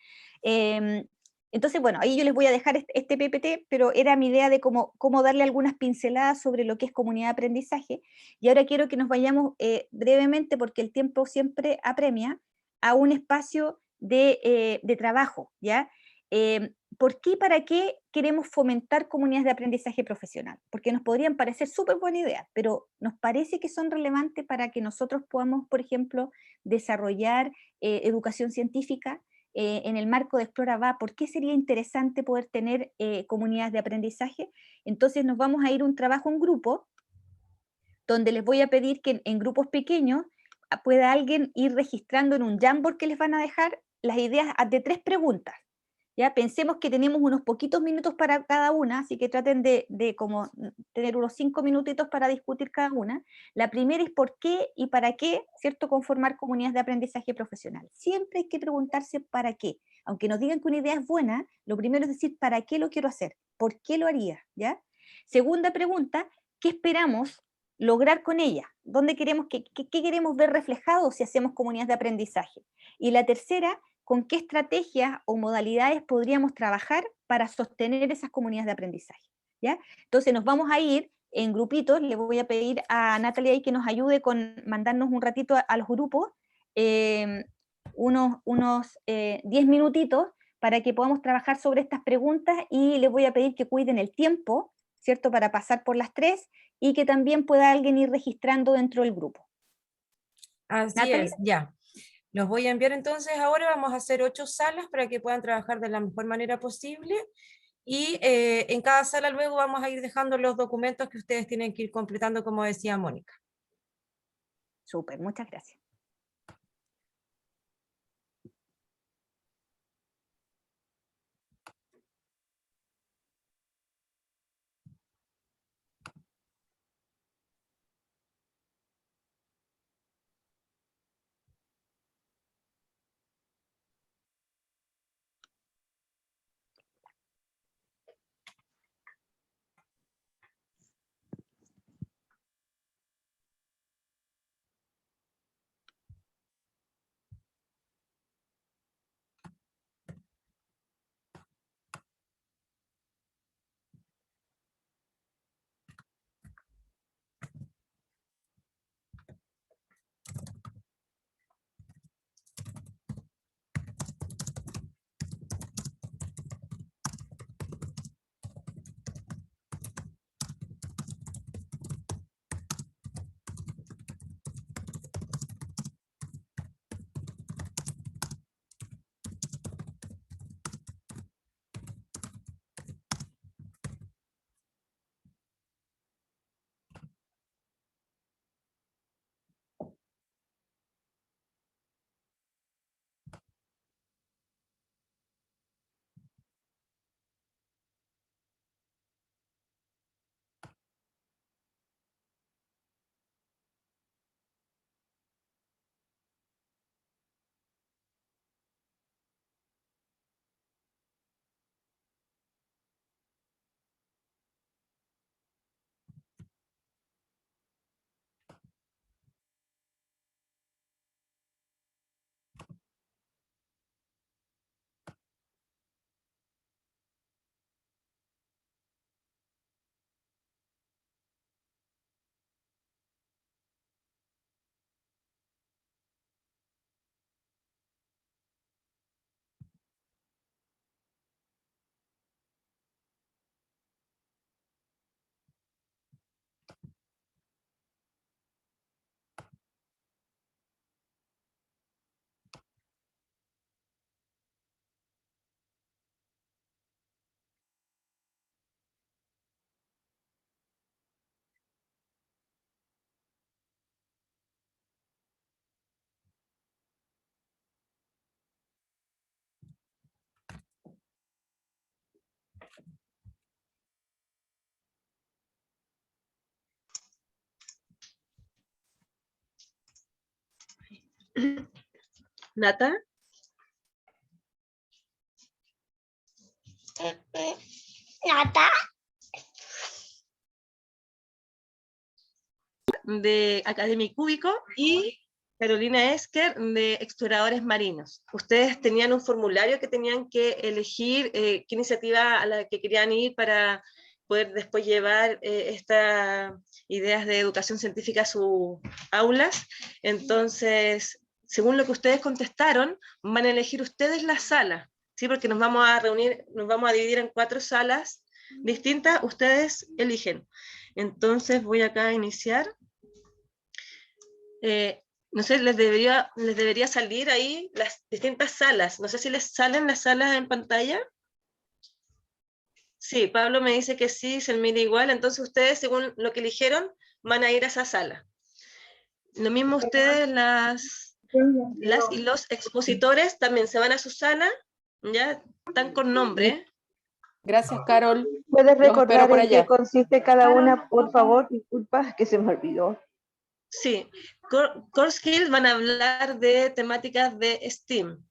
Entonces, bueno, ahí yo les voy a dejar este PPT, pero era mi idea de cómo darle algunas pinceladas sobre lo que es comunidad de aprendizaje. Y ahora quiero que nos vayamos brevemente, porque el tiempo siempre apremia, a un espacio de trabajo, ¿ya? ¿Por qué y para qué queremos fomentar comunidades de aprendizaje profesional? Porque nos podrían parecer súper buena idea, pero nos parece que son relevantes para que nosotros podamos, por ejemplo, desarrollar educación científica en el marco de Explora Va. ¿Por qué sería interesante poder tener comunidades de aprendizaje? Entonces nos vamos a ir a un trabajo en grupo, donde les voy a pedir que en grupos pequeños pueda alguien ir registrando en un Jamboard que les van a dejar las ideas de 3 preguntas. ¿Ya? Pensemos que tenemos unos poquitos minutos para cada una, así que traten de como tener unos 5 minutitos para discutir cada una. La primera es por qué y para qué, ¿cierto?, conformar comunidades de aprendizaje profesional. Siempre hay que preguntarse para qué. Aunque nos digan que una idea es buena, lo primero es decir, ¿para qué lo quiero hacer? ¿Por qué lo haría? ¿Ya? Segunda pregunta, ¿qué esperamos lograr con ella? ¿Dónde queremos, qué queremos ver reflejado si hacemos comunidades de aprendizaje? Y la tercera, ¿con qué estrategias o modalidades podríamos trabajar para sostener esas comunidades de aprendizaje? ¿Ya? Entonces nos vamos a ir en grupitos. Le voy a pedir a Natalia ahí que nos ayude con mandarnos un ratito a los grupos, unos 10 minutitos para que podamos trabajar sobre estas preguntas, y les voy a pedir que cuiden el tiempo, ¿cierto?, para pasar por las 3, y que también pueda alguien ir registrando dentro del grupo. Así Natalia. es, ya. Los voy a enviar entonces ahora, vamos a hacer 8 salas para que puedan trabajar de la mejor manera posible, y en cada sala luego vamos a ir dejando los documentos que ustedes tienen que ir completando, como decía Mónica. Súper, muchas gracias. Nata. Nata. De Academy Cúbico y Carolina Esker de Exploradores Marinos. Ustedes tenían un formulario que tenían que elegir qué iniciativa a la que querían ir para poder después llevar estas ideas de educación científica a sus aulas. Entonces, según lo que ustedes contestaron, van a elegir ustedes la sala, ¿sí? Porque nos vamos a reunir, nos vamos a dividir en 4 salas distintas, ustedes eligen. Entonces voy acá a iniciar. No sé, les debería salir ahí las distintas salas. No sé si les salen las salas en pantalla. Sí, Pablo me dice que sí, se mira igual. Entonces ustedes, según lo que eligieron, van a ir a esa sala. Lo mismo ustedes, las y los expositores, también se van a su sala. Ya están con nombre. Gracias, Carol. ¿Puedes Los espero recordar por en allá. qué consiste cada una, por favor? Disculpa, que se me olvidó. Sí, Core Skills van a hablar de temáticas de STEAM,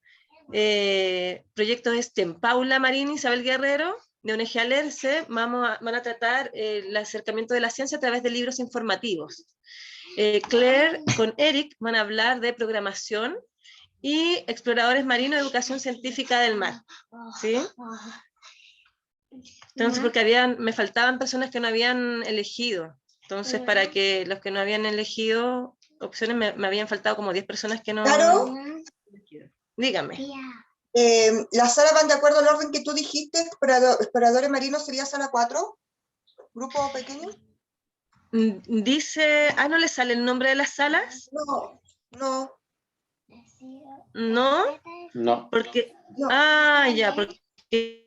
proyectos de STEAM. Paula Marín y Isabel Guerrero, de ONG Alerce, van a tratar el acercamiento de la ciencia a través de libros informativos. Claire con Eric van a hablar de programación y Exploradores Marinos, Educación Científica del Mar. ¿Sí? Entonces, porque me faltaban personas que no habían elegido. Entonces, para que los que no habían elegido opciones, me habían faltado como 10 personas que no... Claro. Dígame. ¿Las salas van de acuerdo al orden que tú dijiste? ¿Exploradores marinos sería sala 4? ¿Grupo pequeño? Dice... ¿no le sale el nombre de las salas? No, no. ¿No? No. Porque... No. ya, porque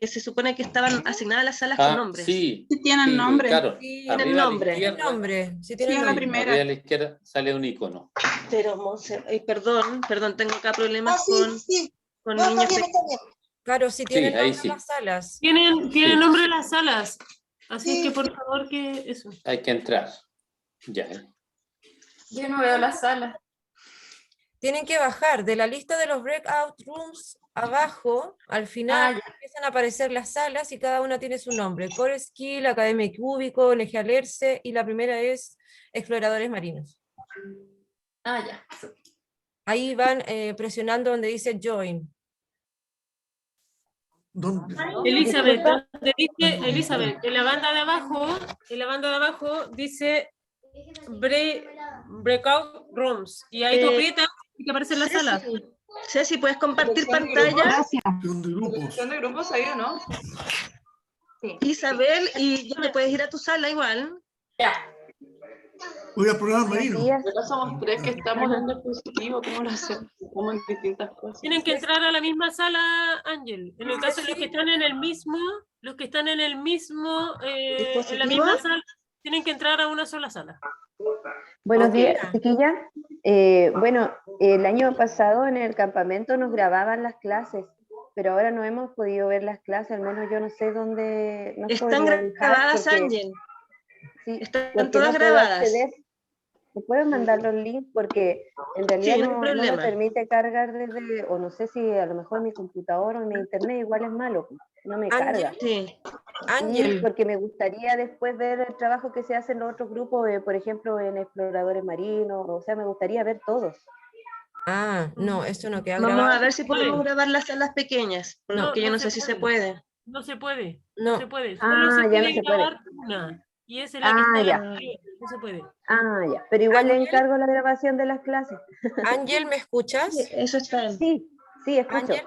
se supone que estaban asignadas las salas con nombres. Sí. Sí tienen nombre. Claro. Sí, tienen nombre. Sí, Sí, tienen en la nombre. primera. Arriba a la izquierda sale un icono. Pero, perdón, tengo acá problemas Sí. con No, niños. está bien. Claro, sí tienen ahí nombre sí. las salas. Tienen Sí. nombre las salas. Así Sí. que por favor que eso. Hay que entrar. Ya. Yo no veo la sala. Tienen que bajar de la lista de los breakout rooms abajo, al final Ya. empiezan a aparecer las salas y cada una tiene su nombre. Core Skill, Academia Cúbico, ONG Alerce, y la primera es Exploradores Marinos. Ya. Ahí van presionando donde dice Join. ¿Dónde? Elizabeth, Disculpa. donde dice, Elizabeth, en la banda de abajo dice breakout rooms. Y ahí tú aprietas y te aparecen las salas. Ceci, ¿puedes compartir Dirección de pantalla? Gracias. Dirección de grupos. Dirección de grupos ahí, ¿o no? Sí. Isabel, y ya te puedes ir a tu sala igual. Ya. Voy a programa Buenos marino. días. Pero somos 3 que estamos en dispositivo. ¿Cómo lo hacemos? Estamos en distintas cosas. Tienen que entrar a la misma sala, Ángel. En el caso de los que están en el mismo, en la misma sala, tienen que entrar a una sola sala. Buenos Ok. días, chiquilla. Bueno, el año pasado en el campamento nos grababan las clases, pero ahora no hemos podido ver las clases, al menos yo no sé dónde nos Están podría grabadas, porque- Ángel. Sí, Están porque todas no puedo grabadas. acceder. ¿Me pueden mandar los links? Porque en realidad Sí, no hay no me problema. permite cargar desde, o no sé si a lo mejor mi computador o mi internet igual es malo, no me carga. Sí. Ángel, Porque me gustaría después ver el trabajo que se hace en los otros grupos, por ejemplo en Exploradores Marinos, o sea, me gustaría ver todos. no, esto no queda Vamos grabado. a ver si podemos grabar las salas pequeñas, porque yo no sé si se puede. No se puede. No. No se puede. Solo se Ya puede no se puede. grabar una. Y esa es la que está ya. arriba. No se puede. Ya, pero igual le Ángel. encargo la grabación de las clases. Ángel, ¿me escuchas? Eso está bien. Sí, escucho. Ángel,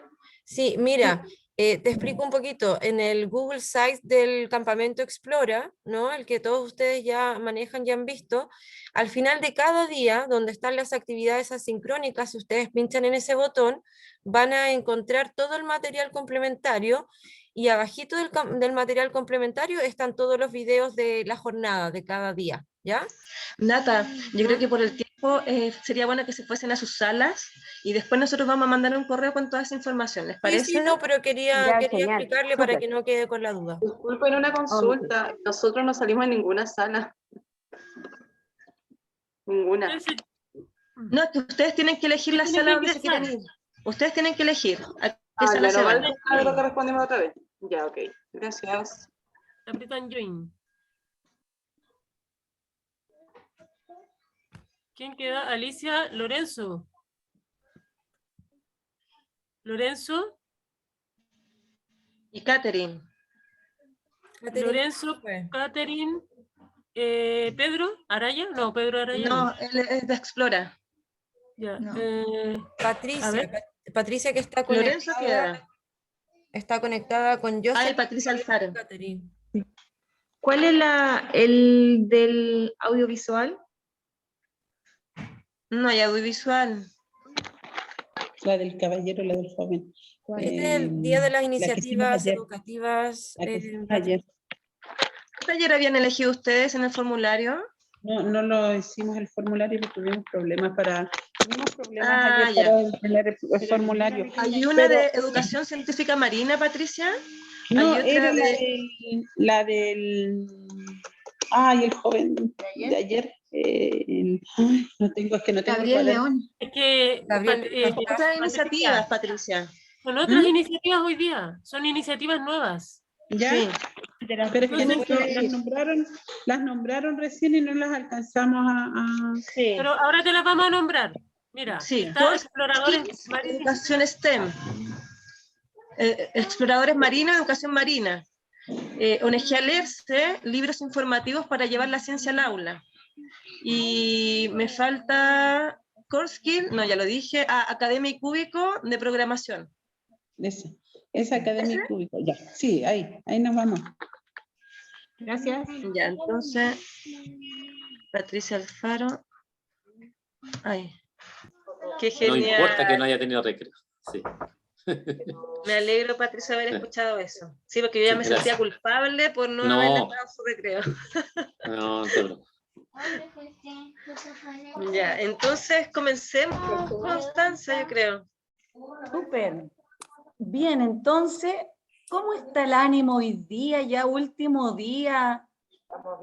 sí, mira, te explico un poquito. En el Google Sites del Campamento Explora, ¿no? El que todos ustedes ya manejan, ya han visto, al final de cada día, donde están las actividades asincrónicas, si ustedes pinchan en ese botón, van a encontrar todo el material complementario, y abajito del material complementario están todos los videos de la jornada de cada día, ¿Ya? Nata, yo creo que por el tiempo sería bueno que se fuesen a sus salas y después nosotros vamos a mandar un correo con toda esa información, ¿les parece? Sí, no, pero quería Ya, genial, explicarle para súper. que no quede con la duda. Disculpen una consulta. Nosotros no salimos en ninguna sala. Ninguna. No, es que ustedes tienen que elegir la Tienen sala que donde se quieren ir. Ustedes tienen que elegir a qué sala Ya se no van. vale lo que respondimos otra vez. Ya, ok. Gracias. Apretan join. ¿Quién queda? Alicia, Lorenzo. Lorenzo, Y Catherine. Lorenzo, Catherine, Pedro Araya. No, Pedro Araya. No, él es de Explora. Ya. No. A Patricia, ver. Patricia que está Lorenzo conectada, queda. está conectada con Joseph. Ay, Patricia Alfaro. Catherine. ¿Cuál es el del audiovisual? No hay audiovisual. La del caballero, la del joven. Este es el día de las La que hicimos iniciativas ayer. educativas. La que hicimos ayer. ¿Qué taller habían elegido ustedes en el formulario? No lo hicimos el formulario porque tuvimos problemas Ah, ayer ya. para llenar el formulario. ¿Hay una Pero- de educación científica marina, Patricia? No, Hay otra era de... la del... Ay, el joven de ayer. No tengo el Gabriel cuaderno. León. Es que Gabriel, Otras iniciativas, Patricia. son otras iniciativas hoy día, son iniciativas nuevas. ¿Ya? Sí. Pero es que las nombraron recién y no las alcanzamos a... Sí. Pero ahora te las vamos a nombrar. Mira, Sí, está todos exploradores marinos. Educación STEM. Exploradores marinos, educación marina. ONG Alerce, libros informativos para llevar la ciencia al aula. Y me falta Core Skill, no, ya lo dije, Academia y Cúbico de programación. Esa academia cúbica, ya. Sí, ahí nos vamos. Gracias. Ya, entonces, Patricia Alfaro. Ay, qué No genial. importa que no haya tenido recreo. Sí. Me alegro, Patricia, haber escuchado eso. Sí, porque yo ya Sí, me gracias. sentía culpable por no No. haberle dado su recreo. No, te preocupes. Ya, entonces comencemos, Constanza, yo creo. Súper. Bien, entonces, ¿cómo está el ánimo hoy día? Ya último día.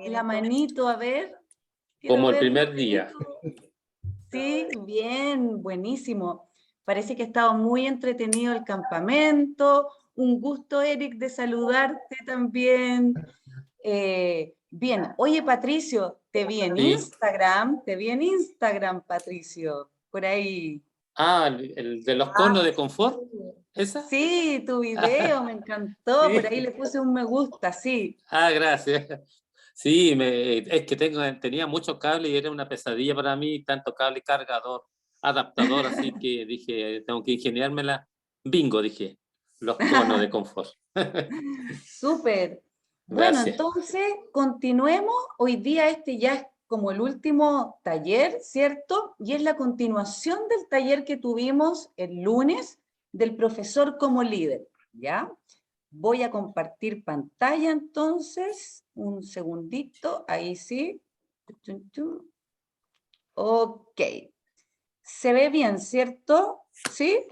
La manito, a ver. Quiero Como el ver primer la día. manito. Sí, bien, buenísimo. Parece que ha estado muy entretenido el campamento. Un gusto, Eric, de saludarte también. Bien, oye, Patricio, te vi en Sí. Instagram, Patricio, por ahí. Ah, el de los conos de confort. ¿Esa? Sí, tu video me encantó, Sí. por ahí le puse un me gusta, sí. Ah, gracias. Sí, es que tenía muchos cables y era una pesadilla para mí, tanto cable y cargador, adaptador, así que dije, tengo que ingeniármela. Bingo, dije, los conos de confort. Súper. Bueno, Gracias. entonces continuemos. Hoy día este ya es como el último taller, ¿cierto? Y es la continuación del taller que tuvimos el lunes del profesor como líder, ¿ya? Voy a compartir pantalla entonces, un segundito, ahí sí. Ok. Se ve bien, ¿cierto? ¿Sí?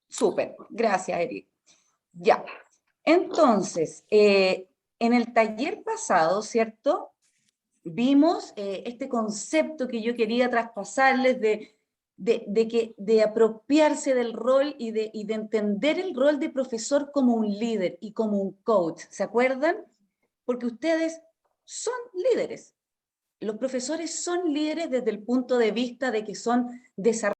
Súper, gracias, Eric. Ya. Entonces, en el taller pasado, ¿cierto? Vimos este concepto que yo quería traspasarles de apropiarse del rol y de entender el rol de profesor como un líder y como un coach. ¿Se acuerdan? Porque ustedes son líderes. Los profesores son líderes desde el punto de vista de que son desarrolladores